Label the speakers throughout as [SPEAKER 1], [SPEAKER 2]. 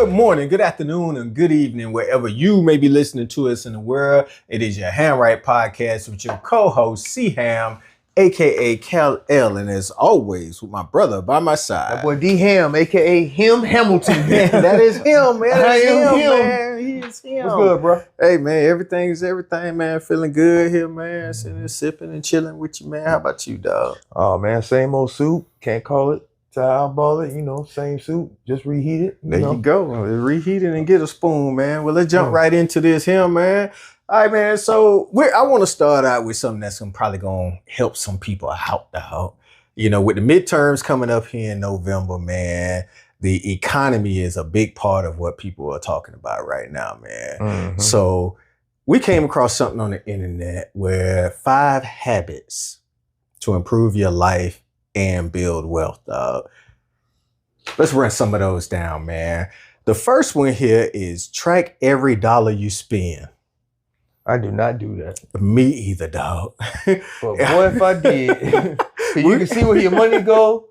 [SPEAKER 1] Good morning, good afternoon, and good evening, wherever you may be listening to us in the world. It is your Handwrite Podcast with your co-host, C-Ham, a.k.a. Cal-L, and as always, with my brother by my side.
[SPEAKER 2] That boy D-Ham, a.k.a. Him Hamilton.
[SPEAKER 1] That is him, man. That is him,
[SPEAKER 2] him.
[SPEAKER 1] man. He is him.
[SPEAKER 2] What's good, bro?
[SPEAKER 1] Hey, man, everything's everything, man. Feeling good here, man. Sitting there sipping and chilling with you, man. How about you, dog?
[SPEAKER 2] Oh, man, same old soup. Can't call it. To eyeball it, same soup. Just reheat it.
[SPEAKER 1] There you go. Reheat it and get a spoon, man. Well, let's jump right into this here, man. All right, man. So I want to start out with something that's probably going to help some people out, dog. With the midterms coming up here in November, man, the economy is a big part of what people are talking about right now, man.
[SPEAKER 2] Mm-hmm.
[SPEAKER 1] So we came across something on the internet where 5 habits to improve your life and build wealth, dog. Let's run some of those down, man. The first one here is track every dollar you spend.
[SPEAKER 2] I do not do that.
[SPEAKER 1] Me either, dog.
[SPEAKER 2] But boy, if I did, you can see where your money go.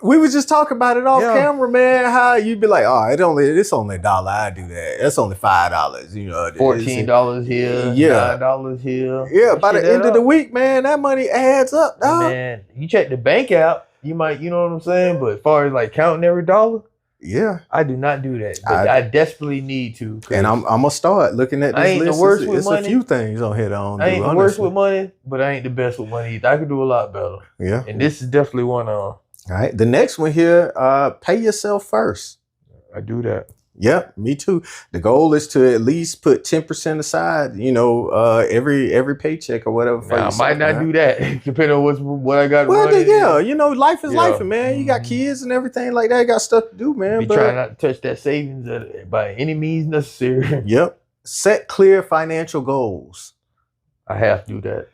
[SPEAKER 1] We was just talking about it off camera, man. How you'd be like, oh, it's only $1. I do that. That's only $5.
[SPEAKER 2] $14 here, $9 here.
[SPEAKER 1] Yeah, by the end of the week, man, that money adds up, dog.
[SPEAKER 2] Man, you check the bank out, you might, you know what I'm saying? But as far as like counting every dollar, I do not do that. But I desperately need to.
[SPEAKER 1] And I'm gonna start looking at this
[SPEAKER 2] I ain't
[SPEAKER 1] list.
[SPEAKER 2] The worst with
[SPEAKER 1] it's
[SPEAKER 2] money.
[SPEAKER 1] A few things on here that I don't do.
[SPEAKER 2] I ain't the worst with money, but I ain't the best with money either. I could do a lot better.
[SPEAKER 1] Yeah.
[SPEAKER 2] And this is definitely one of them.
[SPEAKER 1] All right. The next one here, pay yourself first.
[SPEAKER 2] I do that.
[SPEAKER 1] Yep, me too. The goal is to at least put 10% aside, every paycheck or whatever.
[SPEAKER 2] Now, I might not do that, depending on what I got.
[SPEAKER 1] Well, life is life, man. You got kids and everything like that. You got stuff to do, man.
[SPEAKER 2] Be trying not to touch that savings by any means necessary.
[SPEAKER 1] Yep. Set clear financial goals.
[SPEAKER 2] I have to do that.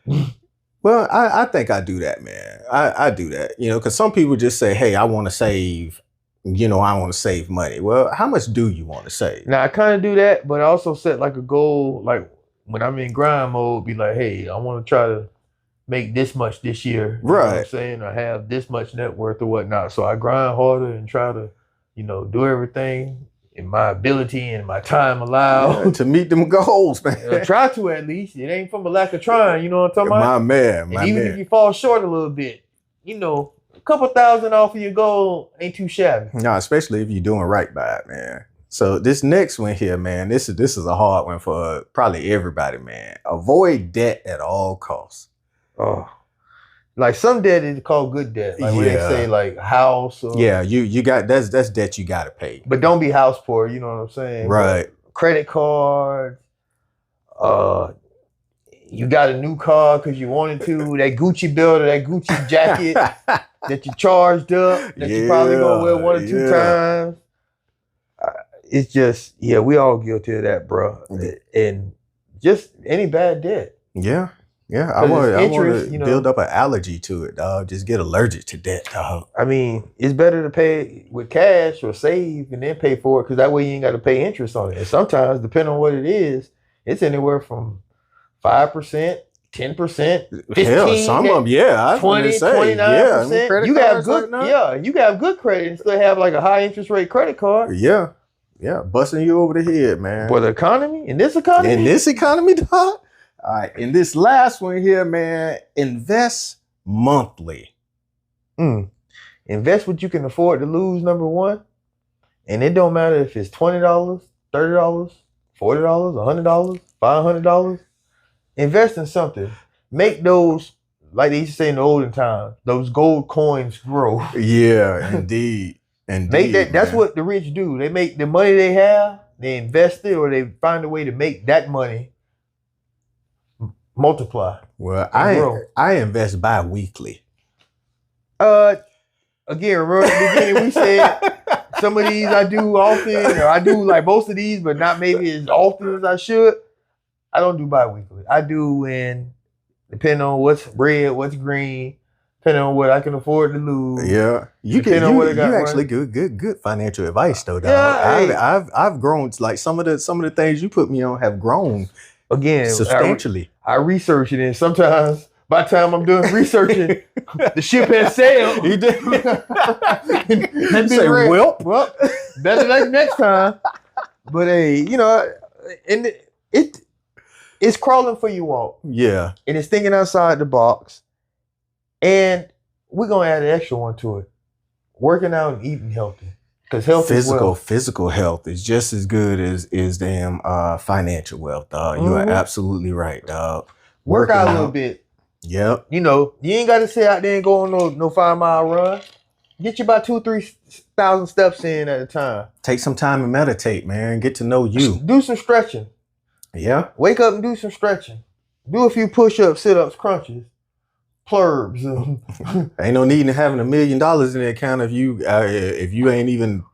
[SPEAKER 1] Well, I think I do that, man. I do that, because some people just say, hey, I want to save, I want to save money. Well, how much do you want to save?
[SPEAKER 2] Now, I kind of do that, but I also set like a goal, like when I'm in grind mode, be like, hey, I want to try to make this much this year. You know what I'm saying? Or have this much net worth or whatnot. So I grind harder and try to, do everything in my ability and my time allowed.
[SPEAKER 1] To meet them goals, man.
[SPEAKER 2] Try to at least. It ain't from a lack of trying, you know what I'm talking about?
[SPEAKER 1] My man.
[SPEAKER 2] Even if you fall short a little bit, a couple $1,000 off of your goal ain't too shabby.
[SPEAKER 1] No, especially if you're doing right by it, man. So this next one here, man, this is a hard one for probably everybody, man. Avoid debt at all costs.
[SPEAKER 2] Oh. Like some debt is called good debt. Like when they say like house or
[SPEAKER 1] you got that's debt you gotta pay.
[SPEAKER 2] But don't be house poor, you know what I'm saying?
[SPEAKER 1] Right.
[SPEAKER 2] But credit cards, you got a new car because you wanted to, that Gucci belt or that Gucci jacket that you charged up, that you probably gonna wear 1 or 2 times. It's just, we all guilty of that, bro. And just any bad debt.
[SPEAKER 1] Yeah. Yeah, I want to build up an allergy to it, dog. Just get allergic to debt, dog.
[SPEAKER 2] I mean, it's better to pay with cash or save and then pay for it because that way you ain't got to pay interest on it. And sometimes, depending on what it is, it's anywhere from 5%, 10%, 15%.
[SPEAKER 1] Hell, some of them,
[SPEAKER 2] 20, 29%. You got good credit and still have like a high interest rate credit card.
[SPEAKER 1] Yeah, busting you over the head, man.
[SPEAKER 2] For the economy? In this economy,
[SPEAKER 1] dog? All right, in this last one here, man, invest monthly.
[SPEAKER 2] Invest what you can afford to lose, number one. And it don't matter if it's $20, $30, $40, $100, $500. Invest in something. Make those, like they used to say in the olden times, those gold coins grow.
[SPEAKER 1] Yeah, indeed.
[SPEAKER 2] Make that. That's what the rich do. They make the money they have, they invest it, or they find a way to make that money multiply.
[SPEAKER 1] Well, I invest bi-weekly.
[SPEAKER 2] Again, remember at the beginning we said some of these I do often, or I do like most of these, but not maybe as often as I should. I don't do bi-weekly. I do depending on what's red, what's green, depending on what I can afford to lose.
[SPEAKER 1] Yeah, you actually good financial advice though, dog.
[SPEAKER 2] Yeah,
[SPEAKER 1] I've grown, like some of the things you put me on have grown
[SPEAKER 2] again
[SPEAKER 1] substantially.
[SPEAKER 2] I research it, and sometimes by the time I'm done researching, the ship has sailed.
[SPEAKER 1] He did.
[SPEAKER 2] And
[SPEAKER 1] Say,
[SPEAKER 2] well, better luck next time. But hey, you know, and it's crawling for you, Walt.
[SPEAKER 1] Yeah.
[SPEAKER 2] And it's thinking outside the box. And we're gonna add an extra one to it: working out and eating healthy. Because health
[SPEAKER 1] physical health is just as good as damn financial wealth, dog. You are absolutely right, dog.
[SPEAKER 2] Work out a little bit.
[SPEAKER 1] Yep.
[SPEAKER 2] You know, you ain't got to sit out there and go on no 5-mile run. Get you about 2,000-3,000 steps in at a time.
[SPEAKER 1] Take some time and meditate, man. Get to know you.
[SPEAKER 2] Do some stretching.
[SPEAKER 1] Yeah.
[SPEAKER 2] Wake up and do some stretching. Do a few push-ups, sit-ups, crunches, plurbs.
[SPEAKER 1] Ain't no need in having $1 million in the account if you ain't even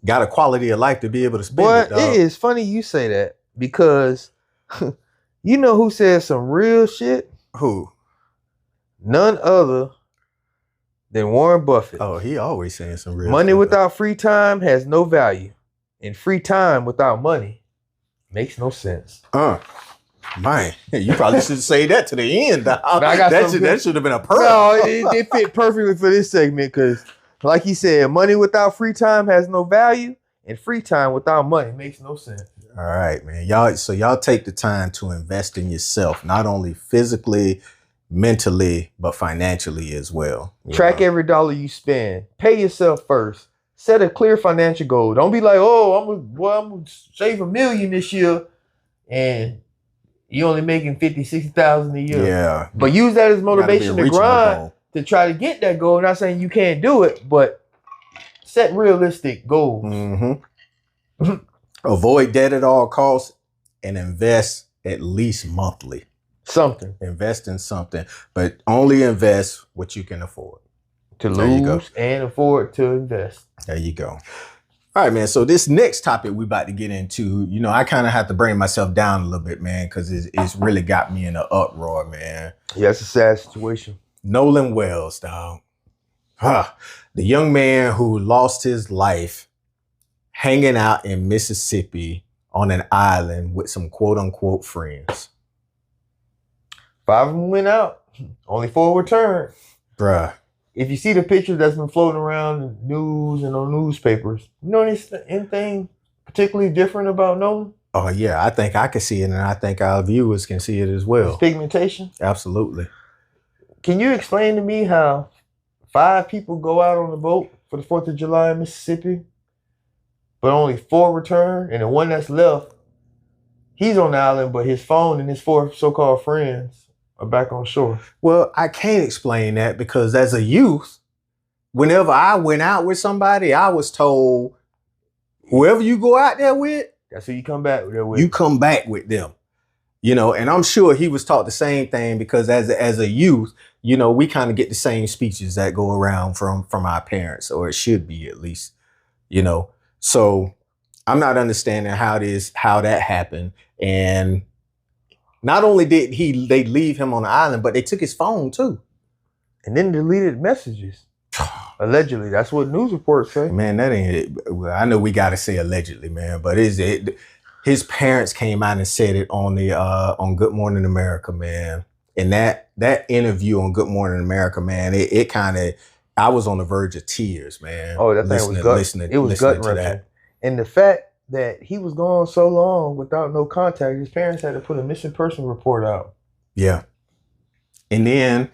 [SPEAKER 1] got a quality of life to be able to spend it, dog.
[SPEAKER 2] It is funny you say that because you know who says some real shit?
[SPEAKER 1] Who?
[SPEAKER 2] None other than Warren Buffett.
[SPEAKER 1] Oh, he always saying some real
[SPEAKER 2] money
[SPEAKER 1] shit,
[SPEAKER 2] without free time has no value, and free time without money makes no sense.
[SPEAKER 1] Man, you probably should say that to the end, dog. That should have been a pearl.
[SPEAKER 2] No, it fit perfectly for this segment because, like he said, money without free time has no value, and free time without money makes no sense.
[SPEAKER 1] All right, man. Y'all take the time to invest in yourself, not only physically, mentally, but financially as well.
[SPEAKER 2] Track every dollar you spend. Pay yourself first. Set a clear financial goal. Don't be like, oh, I'm gonna save $1 million this year, and you're only making $50,000-$60,000 a year.
[SPEAKER 1] Yeah.
[SPEAKER 2] But use that as motivation to grind to try to get that goal. Not saying you can't do it, but set realistic goals.
[SPEAKER 1] Mm-hmm. Avoid debt at all costs and invest at least monthly.
[SPEAKER 2] Something.
[SPEAKER 1] Invest in something, but only invest what you can afford.
[SPEAKER 2] To lose and afford to invest.
[SPEAKER 1] There you go. All right, man. So this next topic we about to get into, you know, I kind of have to bring myself down a little bit, man, because it's really got me in an uproar, man.
[SPEAKER 2] Yeah, it's a sad situation.
[SPEAKER 1] Nolan Wells, dog. The young man who lost his life hanging out in Mississippi on an island with some quote unquote friends.
[SPEAKER 2] 5 of them went out. Only 4 returned.
[SPEAKER 1] Bruh.
[SPEAKER 2] If you see the pictures that's been floating around in the news and on newspapers, you know anything particularly different about Nolan?
[SPEAKER 1] Oh, yeah. I think I can see it, and I think our viewers can see it as well.
[SPEAKER 2] His pigmentation?
[SPEAKER 1] Absolutely.
[SPEAKER 2] Can you explain to me how 5 people go out on a boat for the 4th of July in Mississippi, but only 4 return, and the one that's left, he's on the island, but his phone and his 4 so-called friends are back on shore?
[SPEAKER 1] Well, I can't explain that because as a youth, whenever I went out with somebody, I was told, whoever you go out there with,
[SPEAKER 2] that's who you come back with.
[SPEAKER 1] You come back with them. You know, and I'm sure he was taught the same thing because as a youth, you know, we kind of get the same speeches that go around from our parents, or it should be at least, you know. So I'm not understanding how that happened. And not only did they leave him on the island, but they took his phone too.
[SPEAKER 2] And then deleted messages. Allegedly. That's what news reports say.
[SPEAKER 1] Man, that ain't it. Well, I know we got to say allegedly, man, but his parents came out and said it on Good Morning America, man. And that interview on Good Morning America, man, it kind of, I was on the verge of tears, man.
[SPEAKER 2] Oh, that thing was gut-wrenching. And the fact that he was gone so long without no contact, his parents had to put a missing person report out.
[SPEAKER 1] Yeah. And then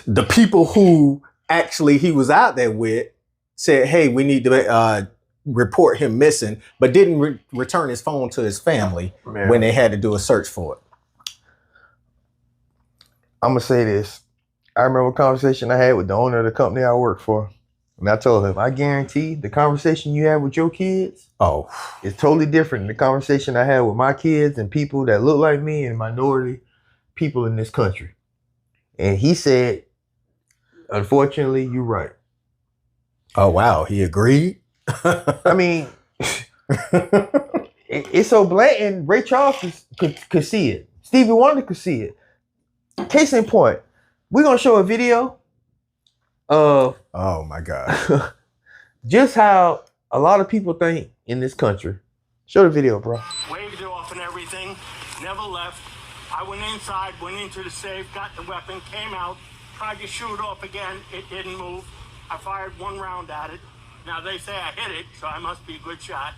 [SPEAKER 1] the people who actually he was out there with said, hey, we need to report him missing, but didn't return his phone to his family when they had to do a search for it.
[SPEAKER 2] I'm going to say this. I remember a conversation I had with the owner of the company I work for. And I told him, I guarantee the conversation you have with your kids is totally different than the conversation I had with my kids and people that look like me and minority people in this country. And he said, unfortunately, you're right.
[SPEAKER 1] Oh, wow. He agreed?
[SPEAKER 2] I mean, it's so blatant. Ray Charles could see it. Stevie Wonder could see it. Case in point, we're going to show a video of,
[SPEAKER 1] oh my God,
[SPEAKER 2] just how a lot of people think in this country. Show the video, bro.
[SPEAKER 3] Waved it off and everything, never left. I went inside, went into the safe, got the weapon, came out, tried to shoot it off again. It didn't move. I fired one round at it. Now they say I hit it, so I must be a good shot,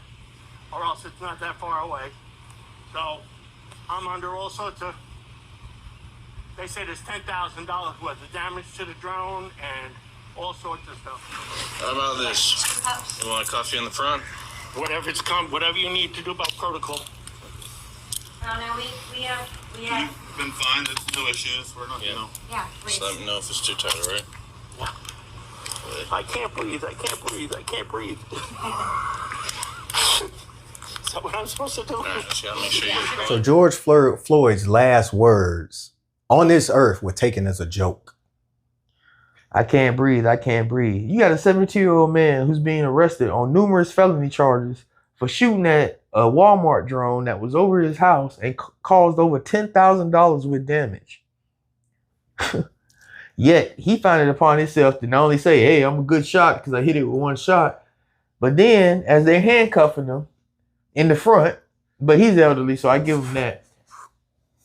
[SPEAKER 3] or else it's not that far away. So I'm under all sorts of, they say there's $10,000 worth of damage to the drone and all sorts of stuff.
[SPEAKER 4] How about this? You want a coffee in the front?
[SPEAKER 3] Whatever you need to do about protocol.
[SPEAKER 5] No, we have.
[SPEAKER 4] You've been fine. There's no issues. We're not,
[SPEAKER 5] Yeah,
[SPEAKER 4] Just let me know if it's too tight, all right?
[SPEAKER 3] I can't breathe. I can't breathe. I can't breathe. Is that what I'm supposed to do?
[SPEAKER 4] All right, just gotta make sure you're
[SPEAKER 1] So George Floyd's last words on this earth were taken as a joke.
[SPEAKER 2] I can't breathe. I can't breathe. You got a 72-year-old man who's being arrested on numerous felony charges for shooting at a Walmart drone that was over his house and caused over $10,000 with damage. Yet he found it upon himself to not only say, hey, I'm a good shot because I hit it with one shot, but then as they're handcuffing him in the front, but he's elderly, so I give him that,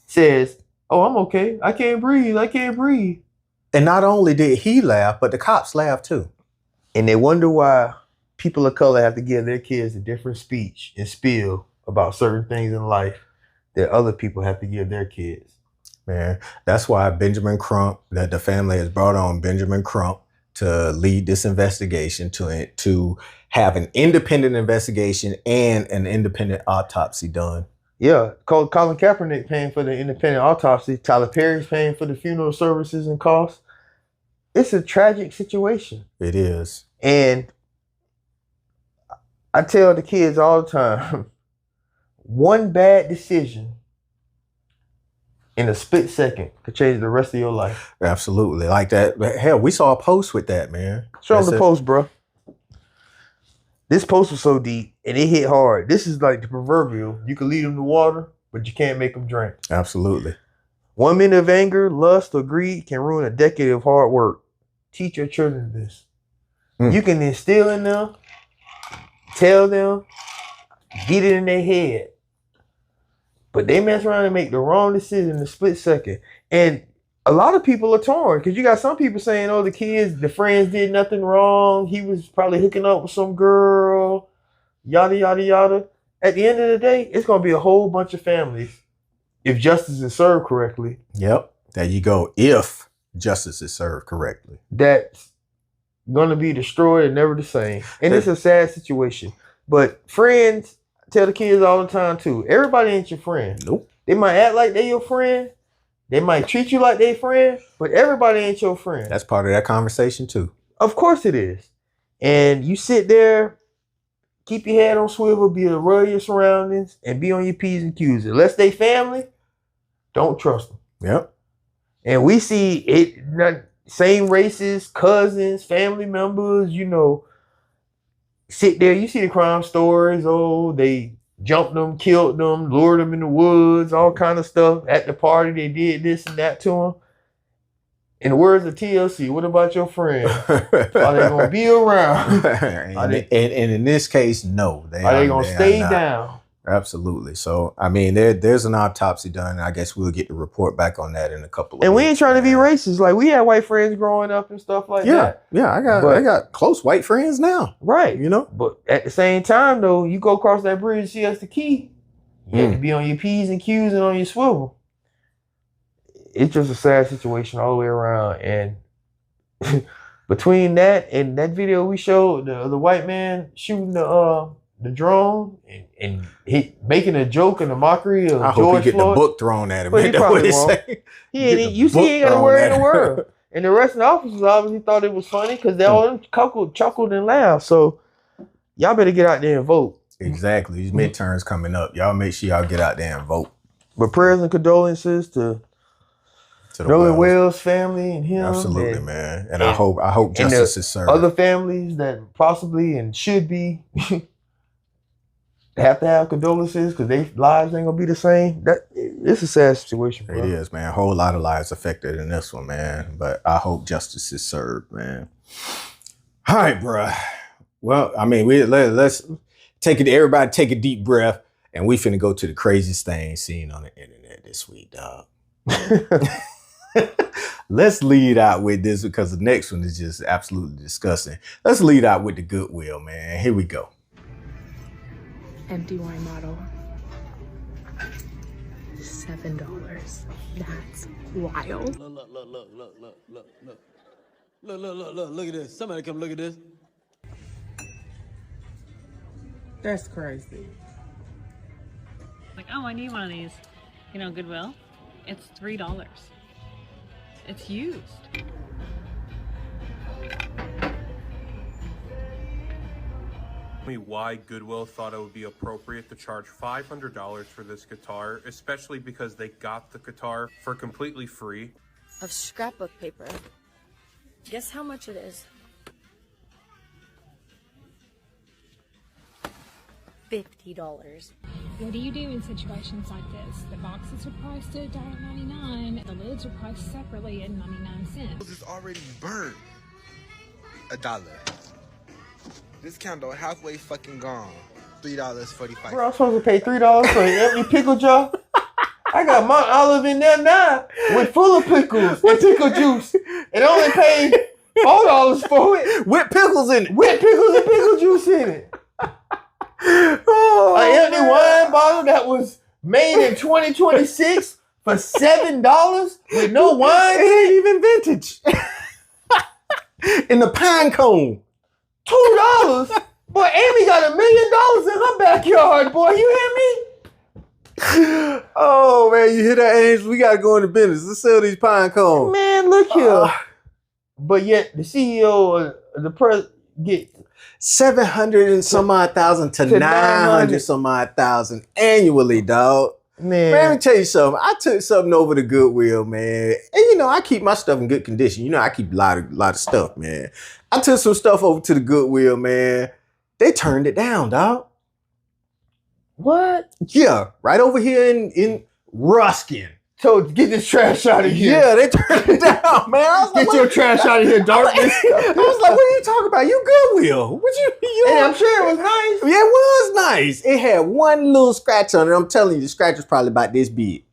[SPEAKER 2] says, oh, I'm okay. I can't breathe. I can't breathe.
[SPEAKER 1] And not only did he laugh, but the cops laughed too.
[SPEAKER 2] And they wonder why people of color have to give their kids a different speech and spiel about certain things in life that other people have to give their kids.
[SPEAKER 1] Man, that's why Benjamin Crump, that the family has brought on Benjamin Crump to lead this investigation, to have an independent investigation and an independent autopsy done.
[SPEAKER 2] Yeah, Colin Kaepernick paying for the independent autopsy. Tyler Perry's paying for the funeral services and costs. It's a tragic situation.
[SPEAKER 1] It is.
[SPEAKER 2] And I tell the kids all the time, one bad decision in a split second could change the rest of your life.
[SPEAKER 1] Absolutely. Like that. Hell, we saw a post with that, man.
[SPEAKER 2] Show them the post, bro. This post was so deep and it hit hard. This is like the proverbial. You can lead them to water, but you can't make them drink.
[SPEAKER 1] Absolutely.
[SPEAKER 2] 1 minute of anger, lust, or greed can ruin a decade of hard work. Teach your children this. You can instill in them, tell them, get it in their head. But they mess around and make the wrong decision in a split second. And a lot of people are torn because you got some people saying, oh, the friends did nothing wrong. He was probably hooking up with some girl, yada, yada, yada. At the end of the day, it's going to be a whole bunch of families if justice is served correctly.
[SPEAKER 1] Yep. There you go. If justice is served correctly.
[SPEAKER 2] That's going to be destroyed and never the same. And it's a sad situation. But friends, tell the kids all the time too, everybody ain't your friend.
[SPEAKER 1] Nope.
[SPEAKER 2] They might act like they your friend. They might treat you like they friend, but everybody ain't your friend.
[SPEAKER 1] That's part of that conversation too.
[SPEAKER 2] Of course it is. And you sit there, keep your head on swivel, be aware of your surroundings, and be on your P's and Q's. Unless they family, don't trust them.
[SPEAKER 1] Yep.
[SPEAKER 2] And we see it, same races, cousins, family members, sit there, you see the crime stories. Oh, they jumped them, killed them, lured them in the woods, all kind of stuff. At the party, they did this and that to them. In the words of TLC, what about your friends? Are they going to be around?
[SPEAKER 1] and in this case, no.
[SPEAKER 2] Are they going to stay down?
[SPEAKER 1] Absolutely. So, I mean, there's an autopsy done. And I guess we'll get the report back on that in a couple of
[SPEAKER 2] And
[SPEAKER 1] weeks,
[SPEAKER 2] we ain't trying to be racist. Like, we had white friends growing up and stuff like that.
[SPEAKER 1] Yeah, I got close white friends now.
[SPEAKER 2] Right. But at the same time, though, you go across that bridge, see that's the key. You have to be on your P's and Q's and on your swivel. It's just a sad situation all the way around. And between that and that video we showed, the white man shooting the drone and making a joke and a mockery of
[SPEAKER 1] I
[SPEAKER 2] George
[SPEAKER 1] hope he get
[SPEAKER 2] Floyd.
[SPEAKER 1] the book thrown at him.
[SPEAKER 2] But he probably won't. He ain't got a word in the world. And the rest of the officers obviously thought it was funny because they all chuckled and laughed. So y'all better get out there and vote.
[SPEAKER 1] Exactly. These midterms coming up. Y'all make sure y'all get out there and vote.
[SPEAKER 2] But prayers and condolences to Nolan Wells' family and him.
[SPEAKER 1] Absolutely, man. And I hope justice is served.
[SPEAKER 2] Other families that possibly and should be have to have condolences because their lives ain't gonna be the same. It's a sad situation, bro.
[SPEAKER 1] It is, man. A whole lot of lives affected in this one, man. But I hope justice is served, man. All right, bro. Well, I mean, let's take it. Everybody take a deep breath And we finna go to the craziest thing seen on the internet this week, dog. Let's lead out with this because the next one is just absolutely disgusting. Let's lead out with the Goodwill, man. Here we go.
[SPEAKER 6] Empty wine bottle. $7. That's wild.
[SPEAKER 7] Look at this. Somebody come look at this.
[SPEAKER 6] That's crazy.
[SPEAKER 8] Like, oh, I need one of these. You know, Goodwill, it's $3. It's used.
[SPEAKER 9] Me why Goodwill thought it would be appropriate to charge $500 for this guitar, especially because they got the guitar for completely free.
[SPEAKER 10] Of scrapbook paper. Guess how much it is? $50.
[SPEAKER 11] What do you do in situations like this? The boxes are priced at $1.99. The lids are priced separately at 99¢.
[SPEAKER 12] It's already burnt. $1. Discount though, halfway fucking gone. $3.45.
[SPEAKER 2] Bro, I'm supposed to pay $3 for an empty pickle jar? I got my olive in there now with full of pickles and pickle juice. And I only paid $4 for it.
[SPEAKER 1] With pickles in it.
[SPEAKER 2] With pickles and pickle juice in it. An empty wine bottle that was made in 2026 for $7 with no wine.
[SPEAKER 1] It ain't even vintage. In the pine cone.
[SPEAKER 2] $2? Boy, Amy got $1 million in her backyard, boy. You hear me?
[SPEAKER 1] Oh man, you hear that, Angel? We gotta go into business. Let's sell these pine cones.
[SPEAKER 2] Man, look here. But yet the CEO of the press get
[SPEAKER 1] 700 and some odd thousand to 900 some odd thousand annually, dog.
[SPEAKER 2] Man,
[SPEAKER 1] let me tell you something. I took something over to Goodwill, man. And you know, I keep my stuff in good condition. You know, I keep a lot of stuff, man. I took some stuff over to the Goodwill, man. They turned it down, dog.
[SPEAKER 2] What?
[SPEAKER 1] Yeah, right over here in Ruskin.
[SPEAKER 2] So get this trash out of here.
[SPEAKER 1] Yeah, they turned it down, man. I was
[SPEAKER 2] Get
[SPEAKER 1] like,
[SPEAKER 2] your trash out of here, darkness.
[SPEAKER 1] I was like, what are you talking about? You Goodwill. What you
[SPEAKER 2] And I'm sure it was nice.
[SPEAKER 1] Yeah, it was nice. It had one little scratch on it. I'm telling you, the scratch was probably about this big.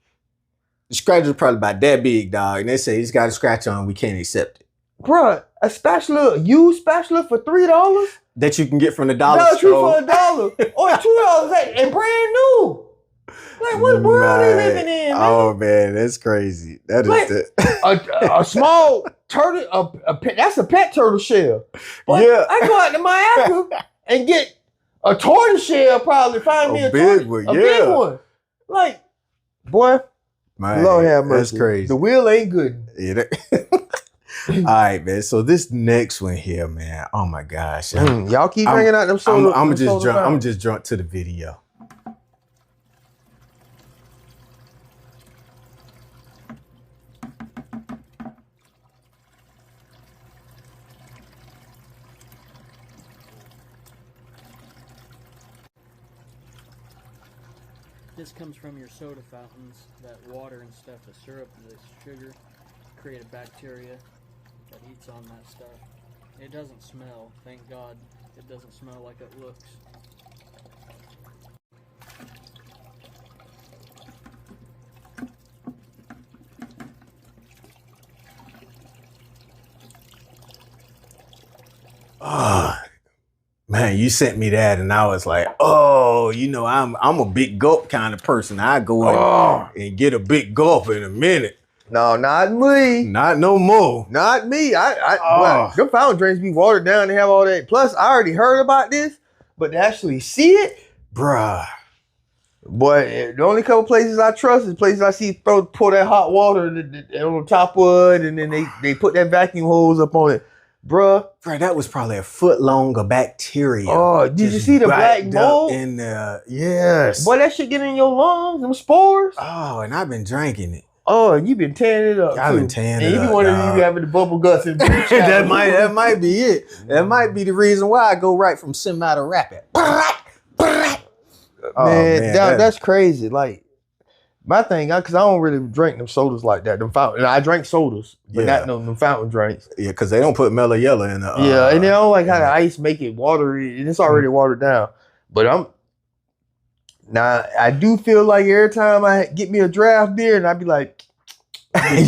[SPEAKER 1] The scratch was probably about that big, dog. And they say it's got a scratch on it. We can't accept it.
[SPEAKER 2] Bruh, a used spatula for $3?
[SPEAKER 1] That you can get from the dollar
[SPEAKER 2] Dollar Tree
[SPEAKER 1] store.
[SPEAKER 2] for $1 or $2 and brand new. Like, what world are they living in, man?
[SPEAKER 1] Oh man, that's crazy. That
[SPEAKER 2] Like,
[SPEAKER 1] is
[SPEAKER 2] a small turtle, that's a pet turtle shell. But
[SPEAKER 1] Yeah.
[SPEAKER 2] I go out to Miami and get a tortoise shell, probably find me a
[SPEAKER 1] big one,
[SPEAKER 2] a big one. Like, boy,
[SPEAKER 1] Man,
[SPEAKER 2] Lord have mercy.
[SPEAKER 1] That's crazy.
[SPEAKER 2] The wheel ain't good.
[SPEAKER 1] Yeah, all right, man. So this next one here, man. Oh my gosh.
[SPEAKER 2] Y'all keep bringing out them soda.
[SPEAKER 1] I'm just drunk to the video.
[SPEAKER 7] This comes from your soda fountains. That water and stuff, the syrup, the sugar, create a bacteria that eats on that stuff. It doesn't smell. Thank God it doesn't smell like it looks.
[SPEAKER 1] Oh, man, you sent me that, and I was like, oh, you know, I'm a big gulp kind of person. I go and get a big gulp in a minute.
[SPEAKER 2] No, not me.
[SPEAKER 1] Not no more.
[SPEAKER 2] Not me. Well, them fountain drinks be watered down. They have all that. Plus, I already heard about this, but to actually see it,
[SPEAKER 1] bruh.
[SPEAKER 2] Boy, the only couple places I trust is places I see pour that hot water on the top of it, and then they put that vacuum hose up on it. Bruh,
[SPEAKER 1] that was probably a foot long of bacteria.
[SPEAKER 2] Oh, did you see the black mold?
[SPEAKER 1] In there? Yes.
[SPEAKER 2] Boy, that shit get in your lungs, them spores.
[SPEAKER 1] Oh, and I've been drinking it.
[SPEAKER 2] Oh, you been tearing it up.
[SPEAKER 1] I've been tearing it up.
[SPEAKER 2] And you be one of you having the bubble guts and
[SPEAKER 1] that might be it. That might be the reason why I go right from semi to rapid.
[SPEAKER 2] Man, that's crazy. Like, my thing, because I don't really drink them sodas like that. Them fountain, I drink sodas, but not them fountain drinks.
[SPEAKER 1] Yeah, because they don't put mellow yellow in the.
[SPEAKER 2] Yeah, and they don't like how the ice make it watery, and it's already watered down. But Now, I do feel like every time I get me a draft beer and I be like,
[SPEAKER 1] you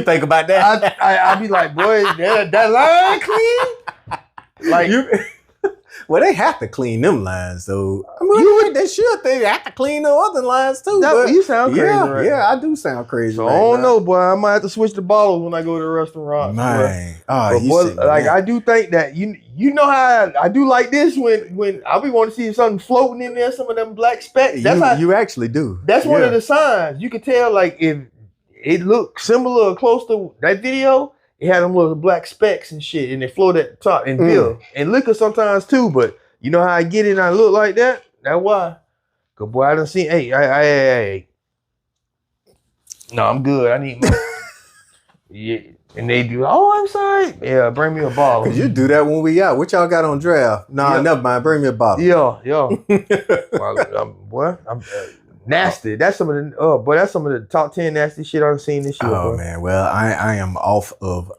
[SPEAKER 1] think about that?
[SPEAKER 2] I be like, boy, that line clean? Like,
[SPEAKER 1] well, they have to clean them lines, though. I mean, they should. They have to clean the other lines, too. But
[SPEAKER 2] you sound crazy, right?
[SPEAKER 1] Yeah, I do sound crazy.
[SPEAKER 2] So I don't know, boy. I might have to switch the bottles when I go to the restaurant.
[SPEAKER 1] Man.
[SPEAKER 2] But boy, like, I do think that, you know how I do like this when I be wanting to see something floating in there, some of them black specks. That's
[SPEAKER 1] you actually do.
[SPEAKER 2] That's one of the signs. You can tell, like, if it looked similar or close to that video, it had them little black specks and shit, and they float at the top and bill. And liquor sometimes too, but you know how I get it and I look like that? That's why. Cause boy, I done seen, hey. No, I'm good. I need my yeah. And they do, I'm sorry. Yeah, bring me a bottle.
[SPEAKER 1] Cause you do that when we out. What y'all got on draft? Nah, never mind. Bring me a bottle.
[SPEAKER 2] Yeah. Well, I'm nasty. That's some of the that's some of the top 10 nasty shit I've seen this year.
[SPEAKER 1] Oh man, well I am off of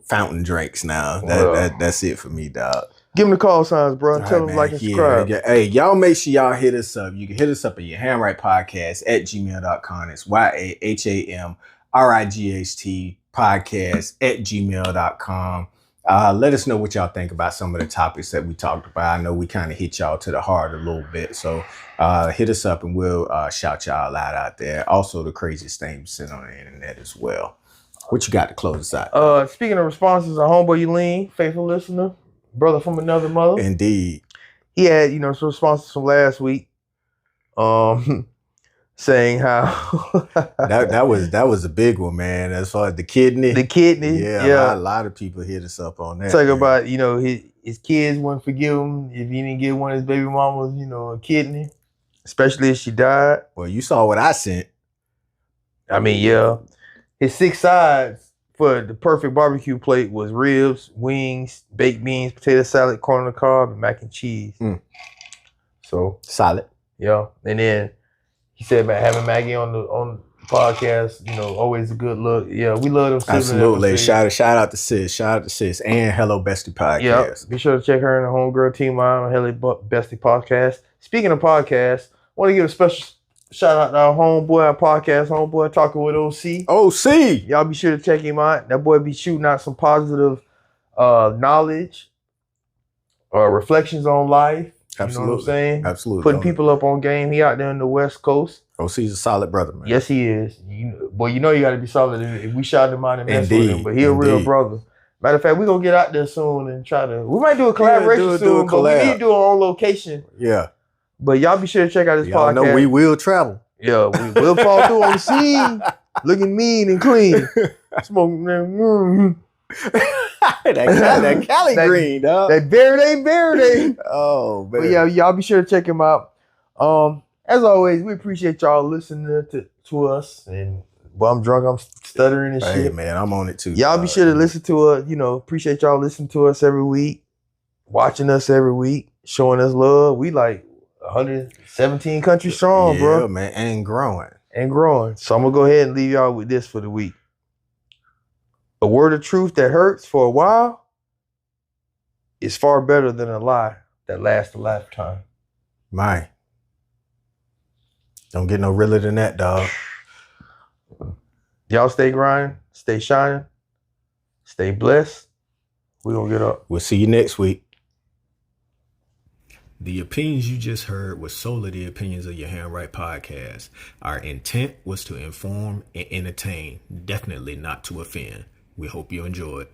[SPEAKER 1] fountain drinks now. That's it for me, dog.
[SPEAKER 2] Give them the call signs, bro. Tell them like and subscribe.
[SPEAKER 1] Yeah. Hey, y'all make sure y'all hit us up. You can hit us up at your Handwrite Podcast at gmail.com. It's YAHAMRIGHT podcast at gmail.com. Let us know what y'all think about some of the topics that we talked about. I know we kind of hit y'all to the heart a little bit. So hit us up and we'll shout y'all out there. Also, the craziest thing sitting on the internet as well. What you got to close us out?
[SPEAKER 2] Speaking of responses, our homeboy Yulene, faithful listener, brother from another mother.
[SPEAKER 1] Indeed.
[SPEAKER 2] He had, some responses from last week. Saying how
[SPEAKER 1] that was a big one, man. As far as the kidney.
[SPEAKER 2] Yeah.
[SPEAKER 1] A lot of people hit us up on that.
[SPEAKER 2] Talk about, his kids wouldn't forgive him if he didn't get one of his baby mamas, a kidney. Especially if she died.
[SPEAKER 1] Well, you saw what I sent.
[SPEAKER 2] I mean, yeah. His 6 sides for the perfect barbecue plate was ribs, wings, baked beans, potato salad, corn on the cob, and mac and cheese. So
[SPEAKER 1] solid.
[SPEAKER 2] Yeah. And then he said about having Maggie on the podcast, always a good look. Yeah, we love them.
[SPEAKER 1] Absolutely. Shout out to Sis. And Hello Bestie Podcast.
[SPEAKER 2] Yeah, be sure to check her and the homegirl team out on Hello Bestie Podcast. Speaking of podcasts, I want to give a special shout out to our homeboy, our podcast homeboy, Talking with OC.
[SPEAKER 1] OC!
[SPEAKER 2] Y'all be sure to check him out. That boy be shooting out some positive knowledge, reflections on life.
[SPEAKER 1] Absolutely.
[SPEAKER 2] You know what I'm saying?
[SPEAKER 1] Absolutely.
[SPEAKER 2] Putting people up on game. He out there in the West Coast.
[SPEAKER 1] OC's a solid brother, man.
[SPEAKER 2] Yes, he is. You got to be solid if we shout him out and mess with him. But he a real brother. Matter of fact, we're going to get out there soon and try to... We might do a collaboration soon, but we need to do our own location.
[SPEAKER 1] Yeah.
[SPEAKER 2] But y'all be sure to check out this podcast.
[SPEAKER 1] Y'all know we will travel.
[SPEAKER 2] Yeah, we will fall through on the scene. Looking mean and clean. Smoking
[SPEAKER 1] that Cali green, dog.
[SPEAKER 2] That Verde.
[SPEAKER 1] Oh, man.
[SPEAKER 2] But yeah, y'all be sure to check him out. As always, we appreciate y'all listening to us. And while I'm drunk, I'm stuttering and shit.
[SPEAKER 1] Hey, man, I'm on it too.
[SPEAKER 2] Y'all be sure to listen to us. Appreciate y'all listening to us every week, watching us every week, showing us love. We like 117 countries strong, bro.
[SPEAKER 1] Yeah, man, and growing.
[SPEAKER 2] So I'm going to go ahead and leave y'all with this for the week. A word of truth that hurts for a while is far better than a lie that lasts a lifetime.
[SPEAKER 1] Man. Don't get no realer than that, dog.
[SPEAKER 2] Y'all stay grinding, stay shining, stay blessed. We're going to get up.
[SPEAKER 1] We'll see you next week. The opinions you just heard were solely the opinions of your Handwrite Podcast. Our intent was to inform and entertain, definitely not to offend. We hope you enjoyed.